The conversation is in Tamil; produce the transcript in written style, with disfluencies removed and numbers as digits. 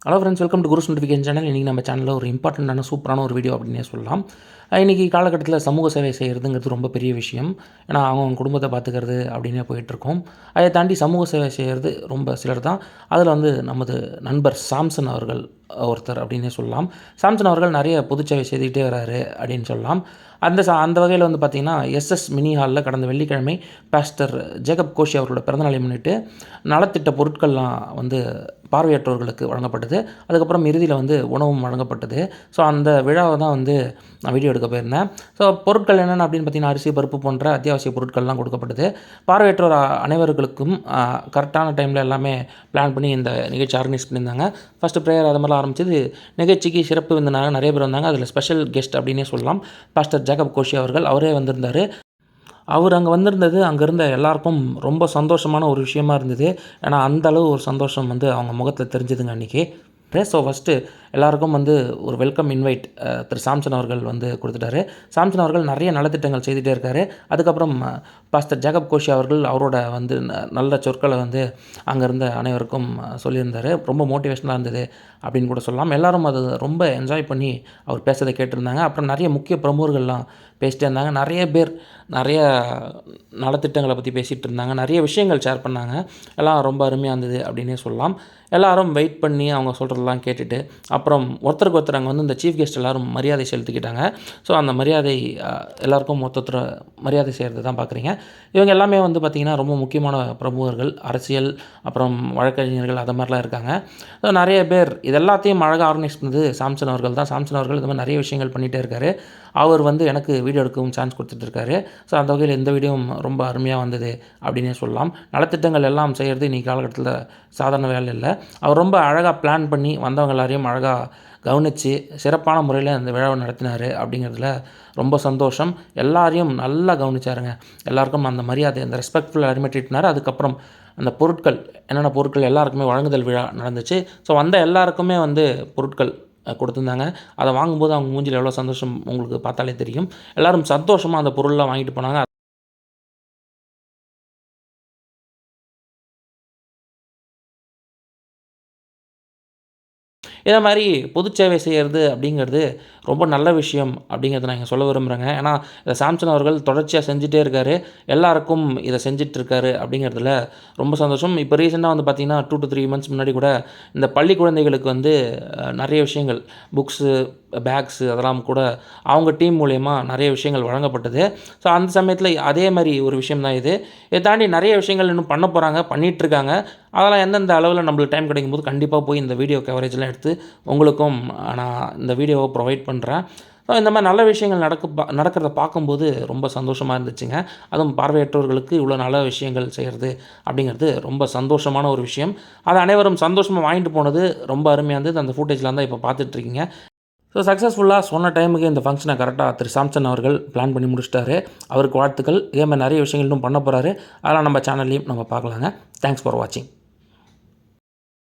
Hello friends, welcome to Guru's notification channel. இன்றைக்கி நம்ம சேனலில் ஒரு இம்பார்ட்டண்ட்டான சூப்பரான ஒரு வீடியோ அப்படின்னே சொல்லலாம். இன்றைக்கி காலகட்டத்தில் சமூக சேவை செய்கிறதுங்கிறது ரொம்ப பெரிய விஷயம். ஏன்னா அவங்க குடும்பத்தை பார்த்துக்கிறது அப்படின்னே போயிட்டுருக்கோம். அதை தாண்டி சமூக சேவை செய்கிறது ரொம்ப சிலர் தான். அதில் நமது நண்பர் சாம்சன் அவர்கள் ஒருத்தர் அப்படின்னே சொல்லலாம். சாம்சன் அவர்கள் நிறைய பொதுச்சேவை செய்துக்கிட்டே வராரு அப்படின்னு சொல்லலாம். அந்த வகையில் பார்த்திங்கன்னா எஸ்எஸ் மினி ஹாலில் கடந்த வெள்ளிக்கிழமை பாஸ்டர் ஜேக்கப் கோஷி அவர்களோட பிறந்தநாளை முன்னிட்டு நலத்திட்ட பொருட்கள்லாம் பார்வையற்றவர்களுக்கு வழங்கப்பட்டது. அதுக்கப்புறம் இறுதியில் உணவும் வழங்கப்பட்டது. ஸோ அந்த விழாவை தான் நான் வீடியோ எடுக்க போயிருந்தேன். ஸோ பொருட்கள் என்னென்ன அப்படின்னு பார்த்திங்கன்னா அரிசி, பருப்பு போன்ற அத்தியாவசிய பொருட்கள்லாம் கொடுக்கப்பட்டது. பார்வையற்றோர் அனைவர்களுக்கும் கரெக்டான டைமில் எல்லாமே பிளான் பண்ணி இந்த நிகழ்ச்சி ஆர்கனைஸ் பண்ணியிருந்தாங்க. ஃபஸ்ட்டு ப்ரேயர் அது மாதிரிலாம் ஆரம்பிச்சது. நிகழ்ச்சிக்கு சிறப்பு விருந்தினராக நிறைய பேர் வந்தாங்க. அதில் ஸ்பெஷல் கெஸ்ட் அப்படின்னே சொல்லலாம். பாஸ்டர் ஜேக்கப் கோஷி அவரே வந்திருந்தார். அவர் அங்கே வந்திருந்தது அங்கே இருந்த எல்லாருக்கும் ரொம்ப சந்தோஷமான ஒரு விஷயமா இருந்தது. ஏன்னா அந்தளவு ஒரு சந்தோஷம் அவங்க முகத்தில் தெரிஞ்சுதுங்க அன்றைக்கி. ஸோ ஃபஸ்ட்டு எல்லாருக்கும் ஒரு வெல்கம் இன்வைட் திரு சாம்சன் அவர்கள் கொடுத்துட்டாரு. சாம்சன் அவர்கள் நிறைய நலத்திட்டங்கள் செய்துகிட்டே இருக்கார். அதுக்கப்புறம் பாஸ்டர் ஜேக்கப் கோஷி அவர்கள் அவரோட நல்ல சொற்களை அங்கே இருந்த அனைவருக்கும் சொல்லியிருந்தார். ரொம்ப மோட்டிவேஷனாக இருந்தது அப்படின்னு கூட சொல்லலாம். எல்லோரும் அதை ரொம்ப என்ஜாய் பண்ணி அவர் பேசுறதை கேட்டிருந்தாங்க. அப்புறம் நிறைய முக்கிய பிரமுகர்கள்லாம் பேசிகிட்டே இருந்தாங்க. நிறைய பேர் நிறைய நலத்திட்டங்களை பற்றி பேசிகிட்டு இருந்தாங்க. நிறைய விஷயங்கள் ஷேர் பண்ணாங்க. எல்லாம் ரொம்ப அருமையாக இருந்தது அப்படின்னே சொல்லலாம். எல்லோரும் வெயிட் பண்ணி அவங்க சொல்கிறதெல்லாம் கேட்டுட்டு அப்புறம் ஒருத்தருக்கு ஒருத்தர் அங்கே இந்த சீஃப் கெஸ்ட் எல்லோரும் மரியாதை செலுத்திக்கிட்டாங்க. ஸோ அந்த மரியாதை எல்லாருக்கும் ஒருத்தர் மரியாதை செய்கிறது தான் பார்க்குறீங்க. இவங்க எல்லாமே பார்த்திங்கன்னா ரொம்ப முக்கியமான பிரமுகர்கள், அரசியல், அப்புறம் வழக்கறிஞர்கள் அது மாதிரிலாம் இருக்காங்க. ஸோ நிறைய பேர் இது எல்லாத்தையும் அழகாக ஆர்கனைஸ் பண்ணது சாம்சன் அவர்கள் தான். சாம்சன் அவர்கள் இது மாதிரி நிறைய விஷயங்கள் பண்ணிகிட்டே இருக்கார். அவர் எனக்கு வீடியோ எடுக்கவும் சான்ஸ் கொடுத்துட்ருக்காரு. ஸோ அந்த வகையில் இந்த வீடியோவும் ரொம்ப அருமையாக வந்தது அப்படின்னே சொல்லலாம். நலத்திட்டங்கள் எல்லாம் செய்கிறது இன்றைக்கி காலகட்டத்தில் சாதாரண வேலை இல்லை. அவர் ரொம்ப அழகாக பிளான் பண்ணி வந்தவங்க எல்லாரையும் அழகாக கவனித்து சிறப்பான முறையில் அந்த விழாவை நடத்தினார் அப்படிங்கிறதுல ரொம்ப சந்தோஷம். எல்லாரையும் நல்லா கவனிச்சாருங்க. எல்லாருக்கும் அந்த மரியாதை, அந்த ரெஸ்பெக்ட்ஃபுல் அடிமேட்டினார். அதுக்கப்புறம் அந்த பொருட்கள் என்னென்ன பொருட்கள் எல்லாருக்குமே வழங்குதல் விழா நடந்துச்சு. ஸோ வந்த எல்லாருக்குமே பொருட்கள் கொடுத்துருந்தாங்க. அதை வாங்கும்போது அவங்க மூஞ்சில் எவ்வளோ சந்தோஷம் உங்களுக்கு பார்த்தாலே தெரியும். எல்லோரும் சந்தோஷமாக அந்த பொருள்லாம் வாங்கிட்டு போனாங்க. இதை மாதிரி பொதுச்சேவை செய்கிறது அப்படிங்கிறது ரொம்ப நல்ல விஷயம் அப்படிங்கிறத நான் இங்கே சொல்ல விரும்புகிறேங்க. ஏன்னா இதை சாம்சன் அவர்கள் தொடர்ச்சியாக செஞ்சுட்டே இருக்கார். எல்லாருக்கும் இதை செஞ்சிட்ருக்காரு அப்படிங்கிறதுல ரொம்ப சந்தோஷம். இப்போ ரீசெண்டாக பார்த்திங்கன்னா 2 to 3 months முன்னாடி கூட இந்த பள்ளி குழந்தைகளுக்கு நிறைய விஷயங்கள், புக்ஸு, பேக்ஸு அதெல்லாம் கூட அவங்க டீம் மூலயமா நிறைய விஷயங்கள் வழங்கப்பட்டது. ஸோ அந்த சமயத்தில் அதே மாதிரி ஒரு விஷயம் தான் இது. இதை தாண்டி நிறைய விஷயங்கள் இன்னும் பண்ண போகிறாங்க, பண்ணிகிட்ருக்காங்க. அதெல்லாம் எந்தெந்த அளவில் நம்மளுக்கு டைம் கிடைக்கும்போது கண்டிப்பாக போய் இந்த வீடியோ கவரேஜ்லாம் எடுத்து உங்களுக்கும் நான் இந்த வீடியோவை ப்ரொவைட் பண்ணுறேன். ஸோ இந்த மாதிரி நல்ல விஷயங்கள் நடக்கிறத பார்க்கும்போது ரொம்ப சந்தோஷமாக இருந்துச்சுங்க. அதுவும் பார்வையற்றவர்களுக்கு இவ்வளோ நல்ல விஷயங்கள் செய்கிறது அப்படிங்கிறது ரொம்ப சந்தோஷமான ஒரு விஷயம். அதை அனைவரும் சந்தோஷமாக வாங்கிட்டு போனது ரொம்ப அருமையாக இருந்தது. அந்த ஃபுட்டேஜ்லாம் தான் இப்போ பார்த்துட்ருக்கீங்க. ஸோ சக்ஸஸ்ஃபுல்லாக சொன்ன டைமுக்கு இந்த ஃபங்க்ஷனை கரெக்டாக திரு சாம்சன் அவர்கள் பிளான் பண்ணி முடிச்சிட்டாரு. அவருக்கு வாழ்த்துக்கள். இதே மாதிரி நிறைய விஷயங்கள் இன்னும் பண்ண போகிறாரு. அதெல்லாம் நம்ம சேனல்லையும் நம்ம பார்க்கலாங்க. தேங்க்ஸ் ஃபார் வாட்சிங்.